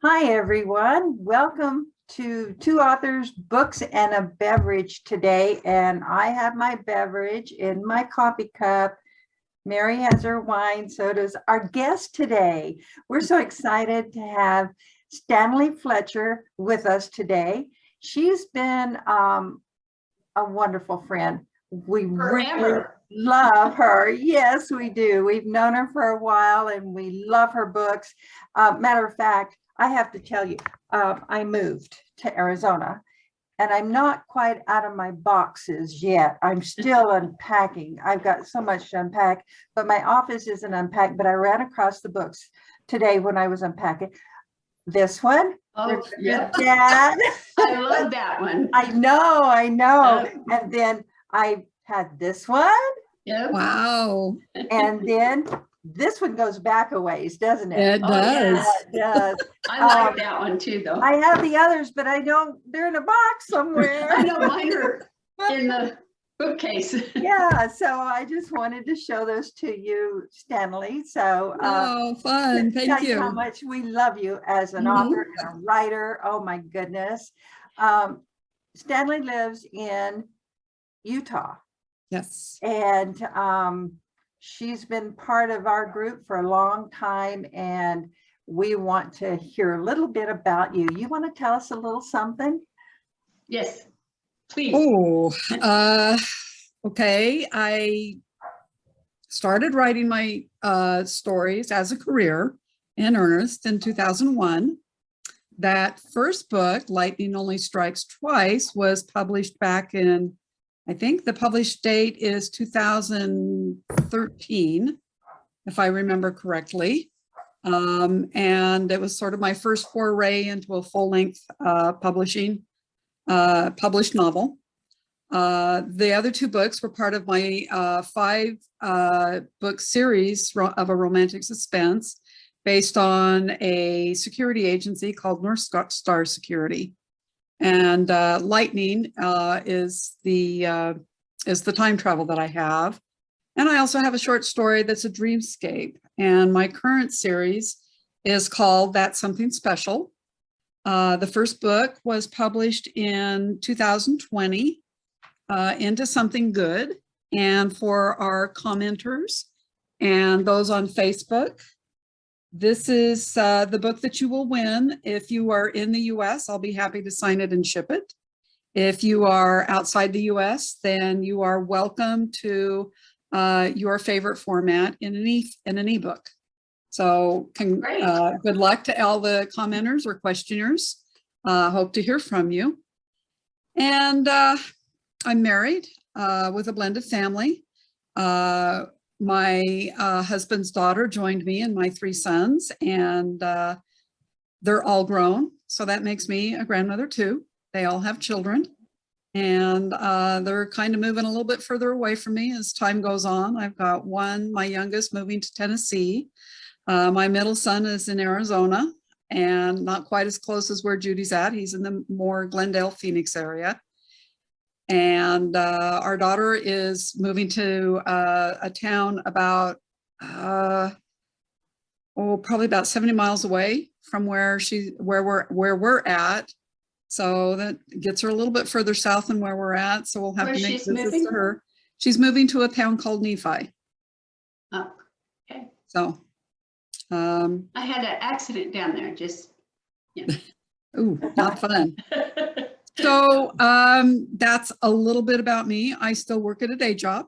Hi, everyone. Welcome to Two Authors, Books, and a Beverage today. And I have my beverage in my coffee cup. Mary has her wine, so does our guest today. We're so excited to have Stanley Fletcher with us today. She's been a wonderful friend. We really love her. Yes, we do. We've known her for a while and we love her books. Matter of fact, I have to tell you, I moved to Arizona and I'm not quite out of my boxes yet. I'm still unpacking. I've got so much to unpack, but my office isn't unpacked. But I ran across the books today when I was unpacking. This one. Oh, yeah. Dad. I love that one. I know. And then I had this one. Yep. Wow. And then this one goes back a ways, doesn't it? It does. Yeah, it does. I like that one too, though. I have the others, but I don't, they're in a box somewhere. I know mine are in the bookcase. Yeah, so I just wanted to show those to you, Stanley. So Oh, fun. tell Thank you how you. much we love you as an author and a writer. Oh my goodness. Stanley lives in Utah. Yes. And she's been part of our group for a long time, and we want to hear a little bit about you. You want to tell us a little something? Yes, please. Oh, okay. I started writing my stories as a career in earnest in 2001. That first book, Lightning Only Strikes Twice, was published back in, I think the published date is 2013, if I remember correctly. And it was sort of my first foray into a full-length published novel. The other two books were part of my 5-book series of a romantic suspense based on a security agency called North Star Security. And Lightning is the time travel that I have. And I also have a short story that's a dreamscape. And my current series is called That's Something Special. The first book was published in 2020 into Something Good. And for our commenters and those on Facebook, this is the book that you will win. If you are in the US, I'll be happy to sign it and ship it. If you are outside the US, then you are welcome to your favorite format in an ebook. So good luck to all the commenters or questioners. Hope to hear from you. And I'm married with a blended family. My husband's daughter joined me and my 3 sons, and they're all grown. So that makes me a grandmother too. They all have children, and they're kind of moving a little bit further away from me as time goes on. I've got my youngest moving to Tennessee. My middle son is in Arizona and not quite as close as where Judy's at. He's in the more Glendale, Phoenix area. And our daughter is moving to a town about, probably about 70 miles away from where we're at. So that gets her a little bit further south than where we're at. So we'll have to make visits to her. She's moving to a town called Nephi. Oh, okay. So. I had an accident down there, just, yeah. Ooh, not fun. So that's a little bit about me. I still work at a day job.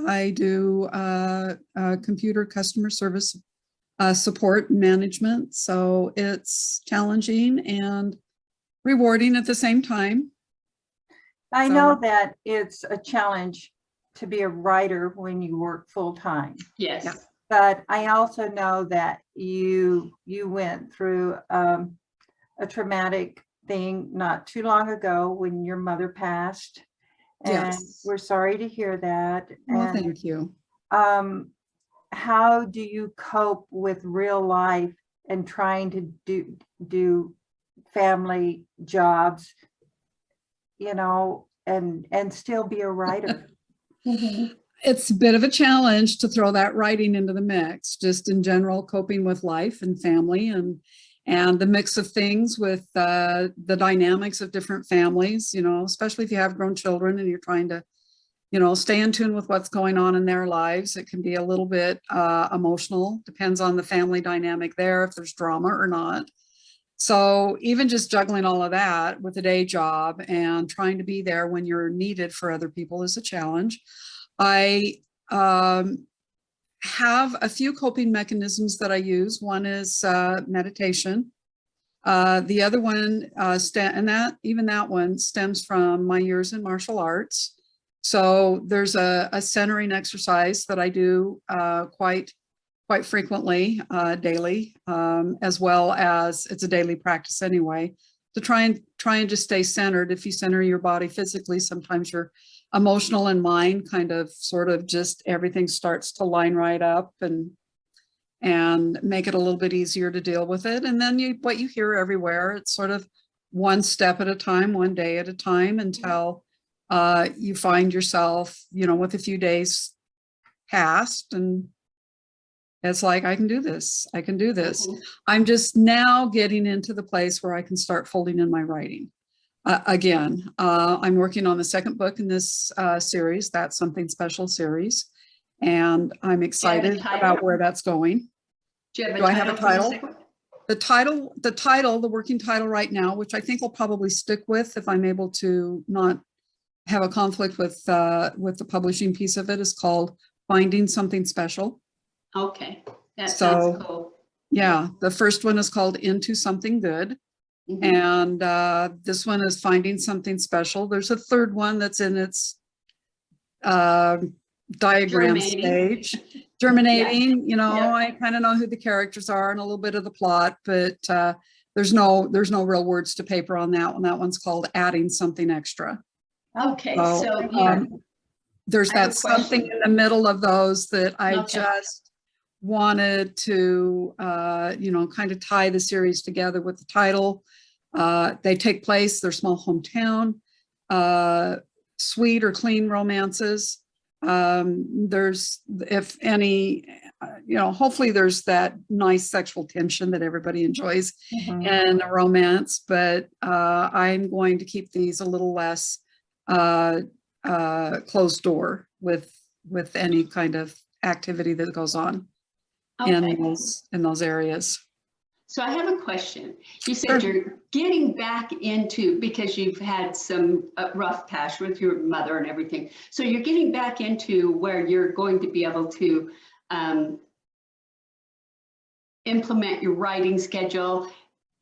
I do computer customer service support management. So it's challenging and rewarding at the same time. I know that it's a challenge to be a writer when you work full time. Yes. Yeah. But I also know that you went through a traumatic thing not too long ago when your mother passed, and Yes. we're sorry to hear that. Well, and thank you. how do you cope with real life and trying to do family jobs, and still be a writer? It's a bit of a challenge to throw that writing into the mix, just in general, coping with life and family and the mix of things with the dynamics of different families, especially if you have grown children and you're trying to, stay in tune with what's going on in their lives. It can be a little bit emotional, depends on the family dynamic there, if there's drama or not. So even just juggling all of that with a day job and trying to be there when you're needed for other people is a challenge. I have a few coping mechanisms that I use. One is meditation. The other one, that one stems from my years in martial arts. So there's a centering exercise that I do quite frequently, daily, as well as it's a daily practice anyway, to try and just stay centered. If you center your body physically, sometimes your emotional and mind kind of sort of just everything starts to line right up and make it a little bit easier to deal with it. And then what you hear everywhere, it's sort of one step at a time, one day at a time, until you find yourself, with a few days past, and it's like, I can do this. I can do this. I'm just now getting into the place where I can start folding in my writing. Again, I'm working on the second book in this series, That's Something Special series, and I'm excited about where that's going. Do I have a title? The working title right now, which I think I'll probably stick with if I'm able to not have a conflict with the publishing piece of it, is called Finding Something Special. Okay, that sounds cool. Yeah, the first one is called Into Something Good. Mm-hmm. And this one is Finding Something Special. There's a third one that's in its diagram stage, germinating. I kind of know who the characters are and a little bit of the plot, but there's no real words to paper on that one. That one's called Adding Something Extra. Okay, there's that something in the middle of those that I just wanted to, kind of tie the series together with the title. They take place, their small hometown, sweet or clean romances. There's, if any, hopefully there's that nice sexual tension that everybody enjoys in a romance, but I'm going to keep these a little less closed door with any kind of activity that goes on in those areas. So I have a question. You said you're getting back into, because you've had some rough patch with your mother and everything. So you're getting back into where you're going to be able to implement your writing schedule,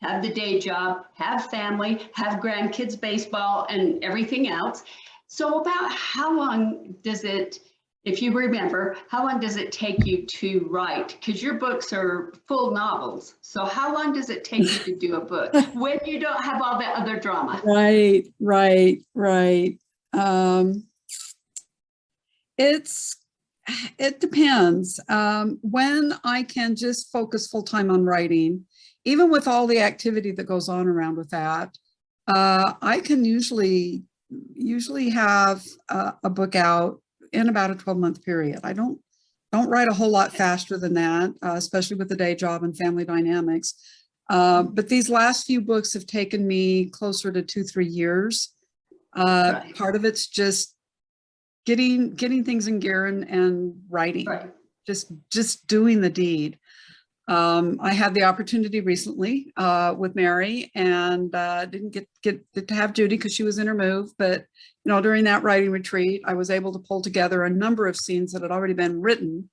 have the day job, have family, have grandkids, baseball, and everything else. So about how long does it, if you remember, how long does it take you to write? Because your books are full novels. So how long does it take you to do a book when you don't have all that other drama? Right. It depends. When I can just focus full time on writing, even with all the activity that goes on around with that, I can usually have a book out in about a 12-month period. I don't write a whole lot faster than that, especially with the day job and family dynamics. But these last few books have taken me closer to 2-3 years. Part of it's just getting things in gear and writing, just doing the deed. I had the opportunity recently with Mary, and didn't get to have Judy because she was in her move. But during that writing retreat, I was able to pull together a number of scenes that had already been written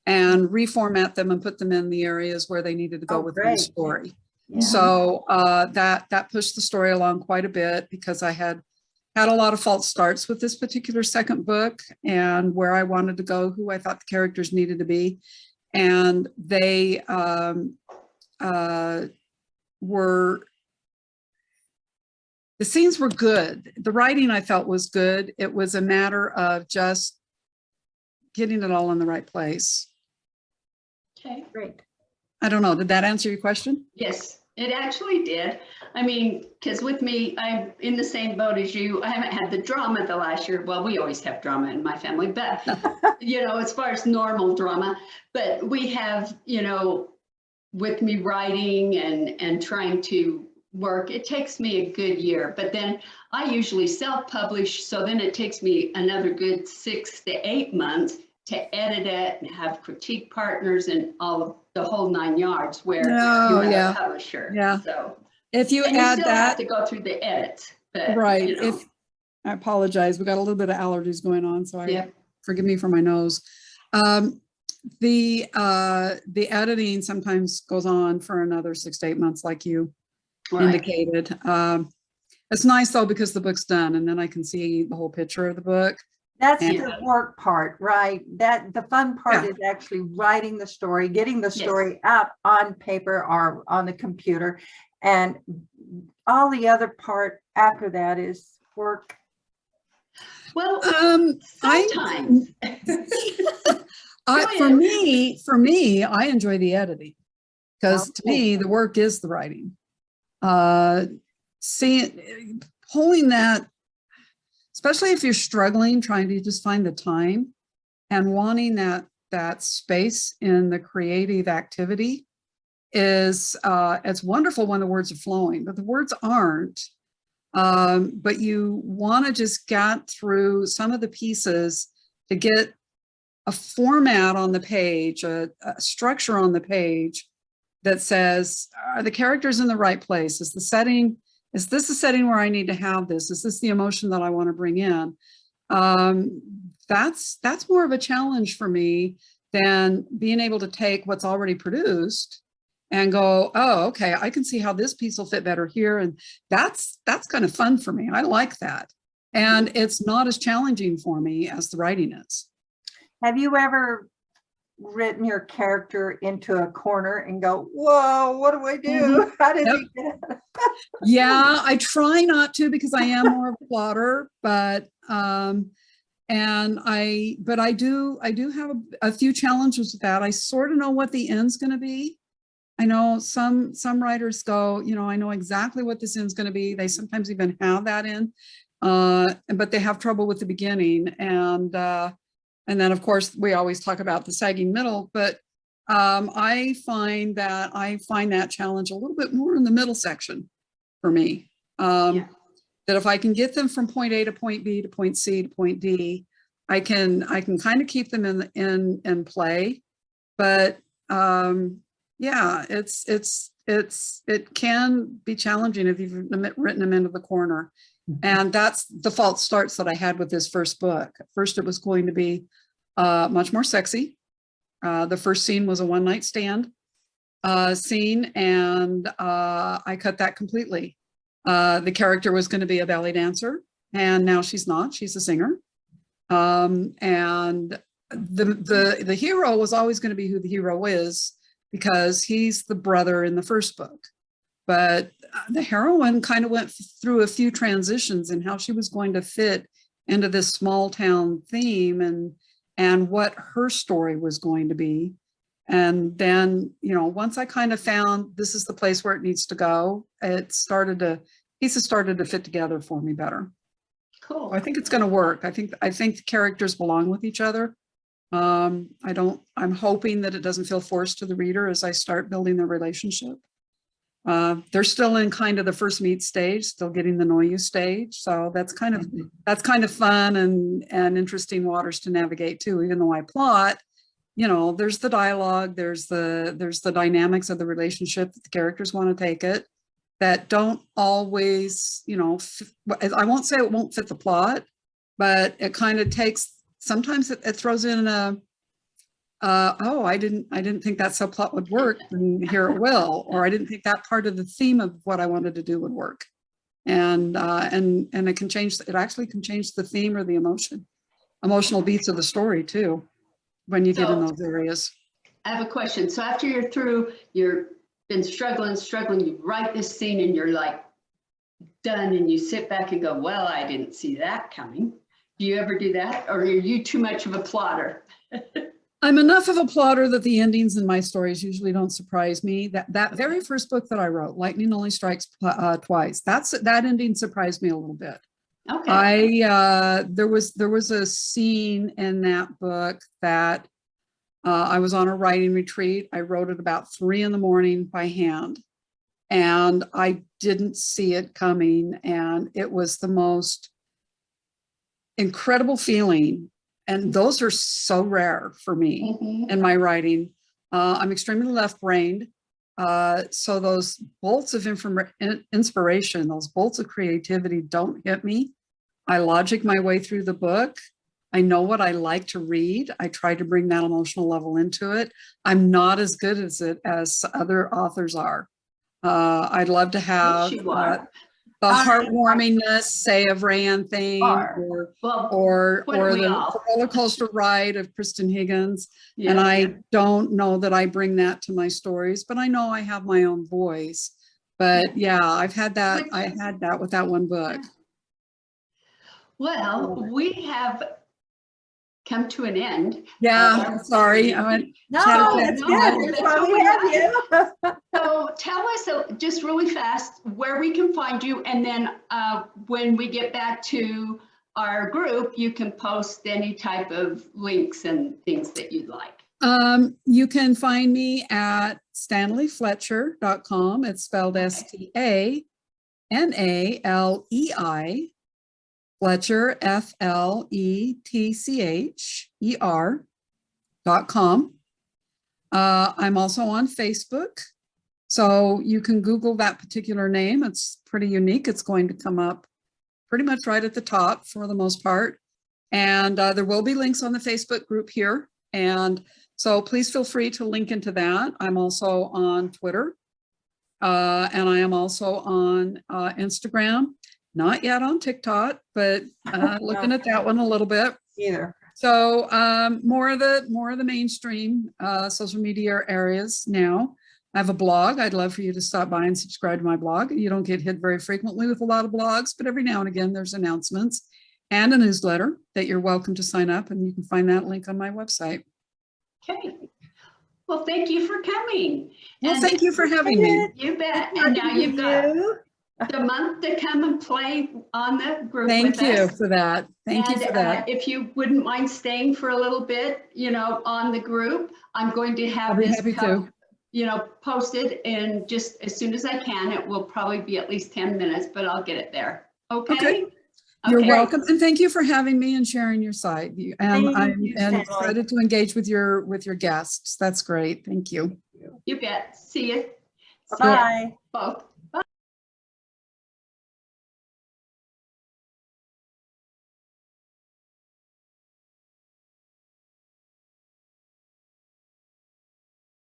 and reformat them and put them in the areas where they needed to go within the story. Yeah. So that pushed the story along quite a bit, because I had a lot of false starts with this particular second book and where I wanted to go, who I thought the characters needed to be. And they the scenes were good. The writing I felt was good. It was a matter of just getting it all in the right place. Okay, great. I don't know. Did that answer your question? Yes, it actually did. I mean, because with me, I'm in the same boat as you. I haven't had the drama the last year. Well, we always have drama in my family, but, as far as normal drama, but we have, with me writing and trying to work, it takes me a good year. But then I usually self-publish, so then it takes me another good 6 to 8 months to edit it and have critique partners and all of the whole 9 yards where Oh, you have yeah. a publisher. Yeah. So, If you and you add still have that, to go through the edits, but right, you know, if, I apologize, we got a little bit of allergies going on, so yeah. forgive me for my nose. The editing sometimes goes on for another 6 to 8 months, like you Right. indicated. It's nice though, because the book's done and then I can see the whole picture of the book. That's And- the work part, right? That the fun part Yeah. is actually writing the story, getting the Yes. story out on paper or on the computer. And all the other part after that is work. Well, I, sometimes. for me, I enjoy the editing because to me, the work is the writing. Pulling that, especially if you're struggling, trying to just find the time and wanting that space in the creative activity is, it's wonderful when the words are flowing, but the words aren't. But you want to just get through some of the pieces to get a format on the page, a structure on the page that says, are the characters in the right place? Is this a setting where I need to have this? Is this the emotion that I want to bring in? That's more of a challenge for me than being able to take what's already produced and go, oh, okay, I can see how this piece will fit better here. And that's kind of fun for me. I like that. And it's not as challenging for me as the writing is. Have you ever written your character into a corner and go, whoa, what do I do? How did he get it? Yeah, I try not to because I am more of a plotter, but I do have a few challenges with that. I sort of know what the end's going to be. I know some writers go, I know exactly what this end's going to be. They sometimes even have that in, but they have trouble with the beginning. And then of course we always talk about the sagging middle, but I find that challenge a little bit more in the middle section for me. That if I can get them from point A to point B to point C to point D, I can kind of keep them in play. But yeah, it can be challenging if you've written them into the corner. And that's the false starts that I had with this first book. At first, it was going to be much more sexy. The first scene was a one-night stand scene, and I cut that completely. The character was going to be a ballet dancer, and now she's not. She's a singer. And the hero was always going to be who the hero is because he's the brother in the first book. But the heroine kind of went through a few transitions in how she was going to fit into this small town theme and what her story was going to be. And then, once I kind of found this is the place where it needs to go, pieces started to fit together for me better. Cool. I think it's going to work. I think the characters belong with each other. I'm hoping that it doesn't feel forced to the reader as I start building their relationship. They're still in kind of the first meet stage, still getting to know you stage. So that's kind of fun and interesting waters to navigate too, even though I plot, there's the dialogue, there's the dynamics of the relationship that the characters want to take it that don't always, I won't say it won't fit the plot, but it kind of takes, sometimes it throws in I didn't think that subplot would work, and here it will, or I didn't think that part of the theme of what I wanted to do would work. And it can change, it actually can change the theme or the emotional beats of the story too, when you get in those areas. I have a question. So after you're through, you've been struggling, you write this scene and you're like done, and you sit back and go, well, I didn't see that coming. Do you ever do that? Or are you too much of a plotter? I'm enough of a plotter that the endings in my stories usually don't surprise me. That very first book that I wrote, Lightning Only Strikes Twice, that ending surprised me a little bit. Okay. There was a scene in that book that I was on a writing retreat. I wrote it about 3 a.m. by hand, and I didn't see it coming. And it was the most incredible feeling. And those are so rare for me in my writing. I'm extremely left-brained. So those bolts of inspiration, those bolts of creativity don't hit me. I logic my way through the book. I know what I like to read. I try to bring that emotional level into it. I'm not as good as it as other authors are. I'd love to have Yes, you are. the heartwarmingness, say, of Rayanne Thane, or the roller coaster ride of Kristen Higgins. Yeah. And I don't know that I bring that to my stories, but I know I have my own voice. But yeah, I've had that. I had that with that one book. Well, we have come to an end. Yeah, sorry. No, Chatted that's no, good. That's why we have you. So tell us just really fast where we can find you, and then when we get back to our group, you can post any type of links and things that you'd like. You can find me at stanleyfletcher.com. It's spelled STANALEI, Fletcher, FLETCHER.com. I'm also on Facebook. So you can Google that particular name. It's pretty unique. It's going to come up pretty much right at the top for the most part. And there will be links on the Facebook group here. And so please feel free to link into that. I'm also on Twitter. And I am also on Instagram. Not yet on TikTok, but looking at that one a little bit. Either. So more of the mainstream social media areas now. I have a blog. I'd love for you to stop by and subscribe to my blog. You don't get hit very frequently with a lot of blogs, but every now and again there's announcements and a newsletter that you're welcome to sign up, and you can find that link on my website. Okay. Well, thank you for coming. Well, thank you for having me. You bet. And now you've got the month to come and play on the group with us. Thank you for that. Thank you for that. If you wouldn't mind staying for a little bit, on the group, I'm going to have I'll be this happy to. posted, and just as soon as I can. It will probably be at least 10 minutes, but I'll get it there. Okay. You're welcome, and thank you for having me and sharing your site. I'm excited to engage with your guests. That's great. Thank you. You bet. See you. Bye. Both.